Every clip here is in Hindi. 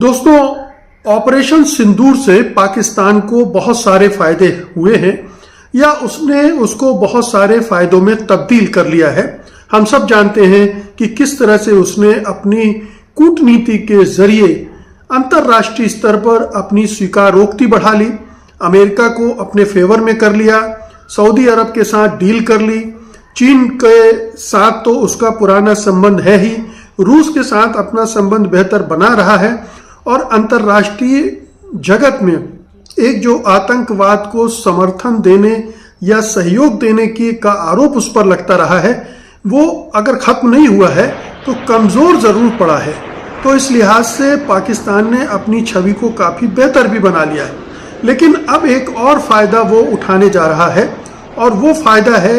दोस्तों, ऑपरेशन सिंदूर से पाकिस्तान को बहुत सारे फायदे हुए हैं या उसने उसको बहुत सारे फायदों में तब्दील कर लिया है। हम सब जानते हैं कि किस तरह से उसने अपनी कूटनीति के जरिए अंतर्राष्ट्रीय स्तर पर अपनी स्वीकारोक्ति बढ़ा ली, अमेरिका को अपने फेवर में कर लिया, सऊदी अरब के साथ डील कर ली, चीन के साथ तो उसका पुराना संबंध है ही, रूस के साथ अपना संबंध बेहतर बना रहा है और अंतर्राष्ट्रीय जगत में एक जो आतंकवाद को समर्थन देने या सहयोग देने की का आरोप उस पर लगता रहा है, वो अगर खत्म नहीं हुआ है तो कमजोर जरूर पड़ा है। तो इस लिहाज से पाकिस्तान ने अपनी छवि को काफी बेहतर भी बना लिया है। लेकिन अब एक और फायदा वो उठाने जा रहा है और वो फायदा है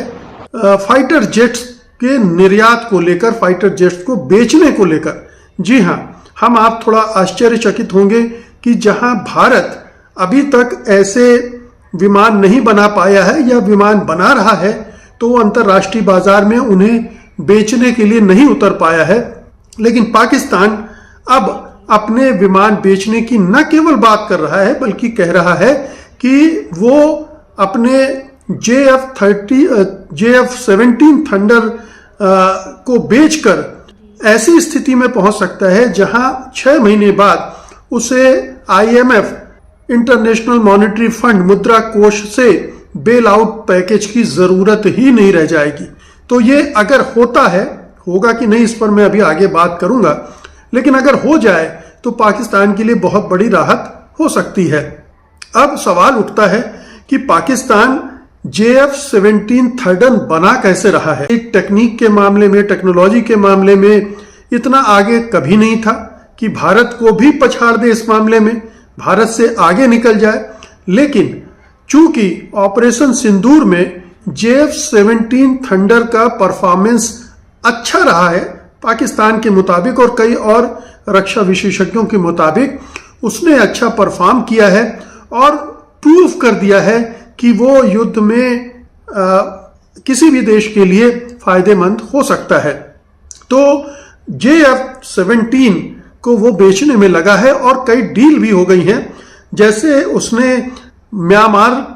फाइटर जेट्स के निर्यात को लेकर, फाइटर जेट्स को बेचने को लेकर। जी हाँ, हम आप थोड़ा आश्चर्यचकित होंगे कि जहां भारत अभी तक ऐसे विमान नहीं बना पाया है या विमान बना रहा है तो वो अंतर्राष्ट्रीय बाजार में उन्हें बेचने के लिए नहीं उतर पाया है। लेकिन पाकिस्तान अब अपने विमान बेचने की न केवल बात कर रहा है बल्कि कह रहा है कि वो अपने JF-17 थंडर को बेचकर ऐसी स्थिति में पहुंच सकता है जहां 6 महीने बाद उसे IMF इंटरनेशनल मॉनेटरी फंड मुद्रा कोष से बेल आउट पैकेज की जरूरत ही नहीं रह जाएगी। तो ये अगर होता है, होगा कि नहीं इस पर मैं अभी आगे बात करूंगा, लेकिन अगर हो जाए तो पाकिस्तान के लिए बहुत बड़ी राहत हो सकती है। अब सवाल उठता है कि पाकिस्तान JF-17 थर्डन बना कैसे रहा है। एक टेक्निक के मामले में, टेक्नोलॉजी के मामले में इतना आगे कभी नहीं था कि भारत को भी पछाड़ दे, इस मामले में भारत से आगे निकल जाए। लेकिन चूंकि ऑपरेशन सिंदूर में JF-17 थंडर का परफॉर्मेंस अच्छा रहा है पाकिस्तान के मुताबिक और कई और रक्षा विशेषज्ञों के मुताबिक, उसने अच्छा परफॉर्म किया है और प्रूव कर दिया है कि वो युद्ध में किसी भी देश के लिए फायदेमंद हो सकता है। तो JF-17 को वो बेचने में लगा है और कई डील भी हो गई हैं। जैसे उसने म्यांमार,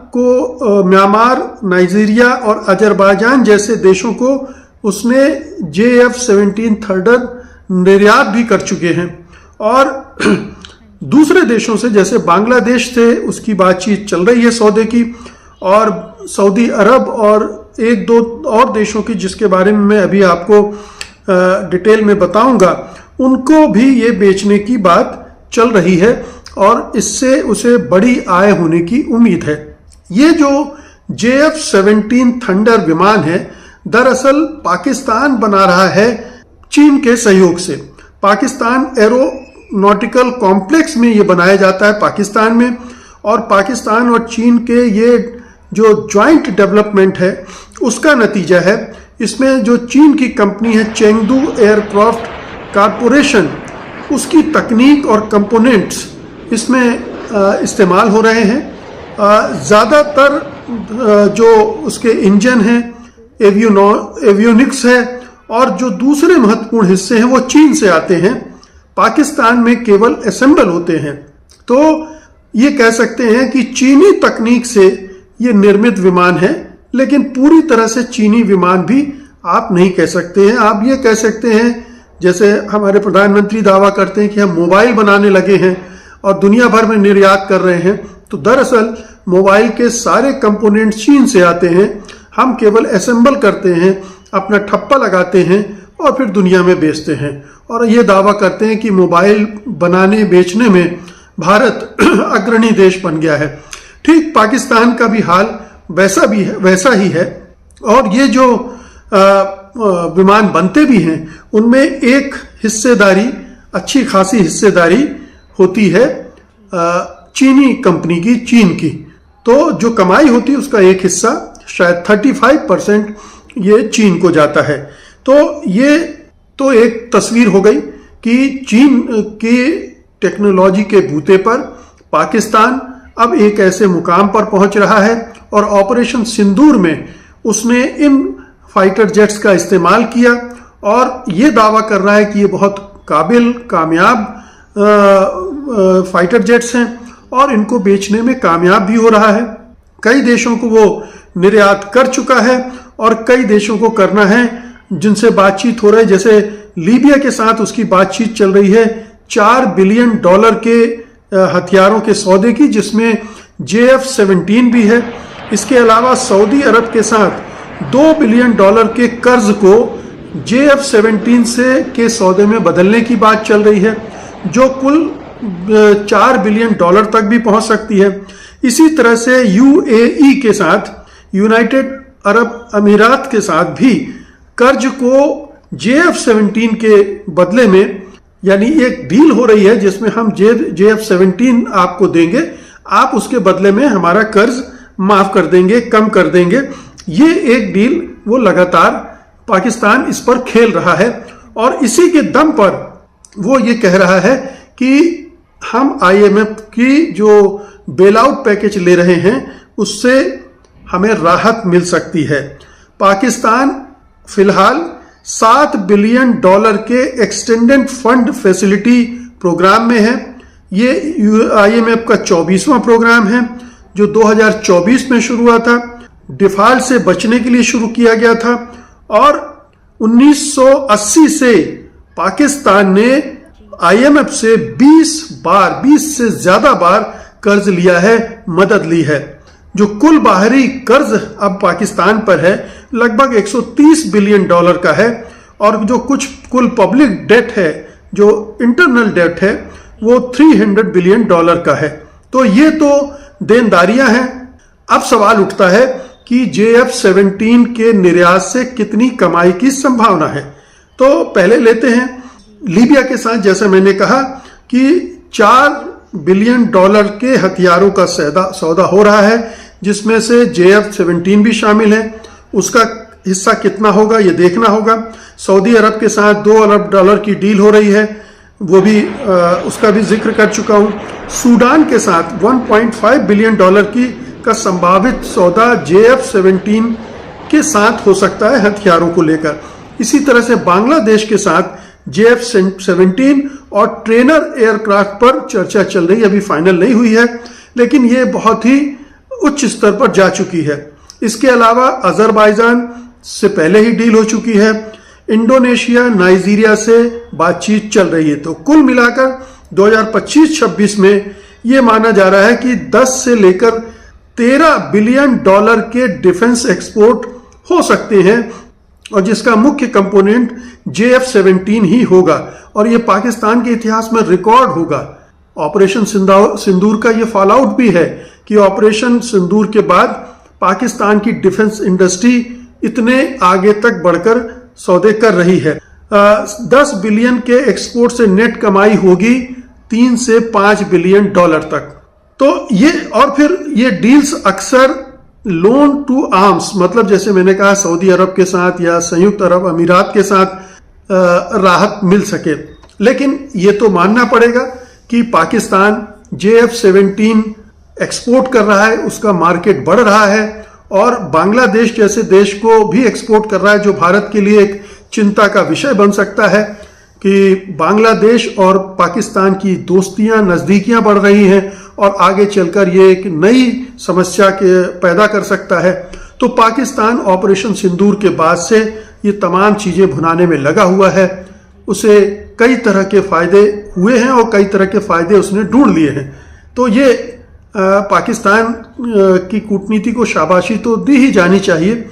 नाइजीरिया और अजरबैजान जैसे देशों को उसने JF-17 थर्डर निर्यात भी कर चुके हैं और दूसरे देशों से जैसे बांग्लादेश से उसकी बातचीत चल रही है सौदे की, और सऊदी अरब और एक दो और देशों की जिसके बारे में मैं अभी आपको डिटेल में बताऊंगा, उनको भी ये बेचने की बात चल रही है और इससे उसे बड़ी आय होने की उम्मीद है। ये जो JF-17 थंडर विमान है दरअसल पाकिस्तान बना रहा है चीन के सहयोग से। पाकिस्तान एरोनॉटिकल कॉम्प्लेक्स में ये बनाया जाता है पाकिस्तान में, और पाकिस्तान और चीन के ये जो ज्वाइंट डेवलपमेंट है उसका नतीजा है। इसमें जो चीन की कंपनी है चेंगडू एयरक्राफ्ट कारपोरेशन, उसकी तकनीक और कंपोनेंट्स इसमें इस्तेमाल हो रहे हैं। ज़्यादातर जो उसके इंजन हैं, एवियोनिक्स है और जो दूसरे महत्वपूर्ण हिस्से हैं वो चीन से आते हैं, पाकिस्तान में केवल असेंबल होते हैं। तो ये कह सकते हैं कि चीनी तकनीक से ये निर्मित विमान है, लेकिन पूरी तरह से चीनी विमान भी आप नहीं कह सकते हैं। आप ये कह सकते हैं जैसे हमारे प्रधानमंत्री दावा करते हैं कि हम मोबाइल बनाने लगे हैं और दुनिया भर में निर्यात कर रहे हैं, तो दरअसल मोबाइल के सारे कंपोनेंट चीन से आते हैं। हम केवल असेंबल करते हैं, अपना ठप्पा लगाते हैं और फिर दुनिया में बेचते हैं और ये दावा करते हैं कि मोबाइल बनाने बेचने में भारत अग्रणी देश बन गया है। ठीक पाकिस्तान का भी हाल वैसा ही है और ये जो विमान बनते भी हैं उनमें एक हिस्सेदारी, अच्छी खासी हिस्सेदारी होती है चीनी कंपनी की, चीन की। तो जो कमाई होती है उसका एक हिस्सा शायद 35% ये चीन को जाता है। तो ये तो एक तस्वीर हो गई कि चीन की टेक्नोलॉजी के बूते पर पाकिस्तान अब एक ऐसे मुकाम पर पहुंच रहा है और ऑपरेशन सिंदूर में उसने इन फाइटर जेट्स का इस्तेमाल किया और ये दावा कर रहा है कि ये बहुत काबिल, कामयाब फाइटर जेट्स हैं और इनको बेचने में कामयाब भी हो रहा है। कई देशों को वो निर्यात कर चुका है और कई देशों को करना है जिनसे बातचीत हो रही है। जैसे लीबिया के साथ उसकी बातचीत चल रही है $4 बिलियन के हथियारों के सौदे की, जिसमें JF-17 भी है। इसके अलावा सऊदी अरब के साथ $2 बिलियन के कर्ज को JF-17 से के सौदे में बदलने की बात चल रही है, जो कुल $4 बिलियन तक भी पहुंच सकती है। इसी तरह से UAE के साथ, यूनाइटेड अरब अमीरात के साथ भी कर्ज को JF-17 के बदले में, यानी एक डील हो रही है जिसमें हम JF-17 आपको देंगे, आप उसके बदले में हमारा कर्ज माफ कर देंगे, कम कर देंगे। ये एक डील वो लगातार पाकिस्तान इस पर खेल रहा है और इसी के दम पर वो ये कह रहा है कि हम IMF की जो बेल आउट पैकेज ले रहे हैं उससे हमें राहत मिल सकती है। पाकिस्तान फिलहाल $7 बिलियन के एक्सटेंडेड फंड फैसिलिटी प्रोग्राम में है। ये IMF का 24वां प्रोग्राम है जो 2024 में शुरू हुआ था। डिफॉल्ट से बचने के लिए शुरू किया गया था और 1980 से पाकिस्तान ने IMF से 20 से ज्यादा बार कर्ज लिया है, मदद ली है। जो कुल बाहरी कर्ज अब पाकिस्तान पर है लगभग $130 बिलियन का है और जो कुछ कुल पब्लिक डेट है, जो इंटरनल डेट है, वो $300 बिलियन का है। तो ये तो देनदारियां हैं। अब सवाल उठता है कि JF-17 के निर्यात से कितनी कमाई की संभावना है। तो पहले लेते हैं लीबिया के साथ। जैसे मैंने कहा कि $4 बिलियन के हथियारों का सौदा हो रहा है, जिसमें से JF-17 भी शामिल है। उसका हिस्सा कितना होगा ये देखना होगा। सऊदी अरब के साथ $2 अरब की डील हो रही है, वो भी उसका भी जिक्र कर चुका हूं। सूडान के साथ $1.5 बिलियन का संभावित सौदा JF-17 के साथ हो सकता है हथियारों को लेकर। इसी तरह से बांग्लादेश के साथ JF-17 और ट्रेनर एयरक्राफ्ट पर चर्चा चल रही है, अभी फाइनल नहीं हुई है, लेकिन ये बहुत ही उच्च स्तर पर जा चुकी है। इसके अलावा अजरबैजान से पहले ही डील हो चुकी है। इंडोनेशिया, नाइजीरिया से बातचीत चल रही है। तो कुल मिलाकर 2025-26 में यह माना जा रहा है कि 10 से लेकर $13 बिलियन के डिफेंस एक्सपोर्ट हो सकते हैं और जिसका मुख्य कंपोनेंट JF-17 ही होगा और यह पाकिस्तान के इतिहास में रिकॉर्ड होगा। ऑपरेशन सिंदूर का यह फॉल आउट भी है कि ऑपरेशन सिंदूर के बाद पाकिस्तान की डिफेंस इंडस्ट्री इतने आगे तक बढ़कर सौदे कर रही है। 10 बिलियन के एक्सपोर्ट से नेट कमाई होगी $3 से $5 बिलियन तक। तो ये और फिर ये डील्स अक्सर लोन टू आर्म्स, मतलब जैसे मैंने कहा सऊदी अरब के साथ या संयुक्त अरब अमीरात के साथ राहत मिल सके। लेकिन ये तो मानना पड़ेगा कि पाकिस्तान JF-17 एक्सपोर्ट कर रहा है, उसका मार्केट बढ़ रहा है और बांग्लादेश जैसे देश को भी एक्सपोर्ट कर रहा है, जो भारत के लिए एक चिंता का विषय बन सकता है कि बांग्लादेश और पाकिस्तान की दोस्तियां, नजदीकियां बढ़ रही हैं और आगे चलकर ये एक नई समस्या के पैदा कर सकता है। तो पाकिस्तान ऑपरेशन सिंदूर के बाद से ये तमाम चीजें भुनाने में लगा हुआ है। उसे कई तरह के फायदे हुए हैं और कई तरह के फायदे उसने ढूंढ लिए हैं। तो ये पाकिस्तान की कूटनीति को शाबाशी तो दी ही जानी चाहिए।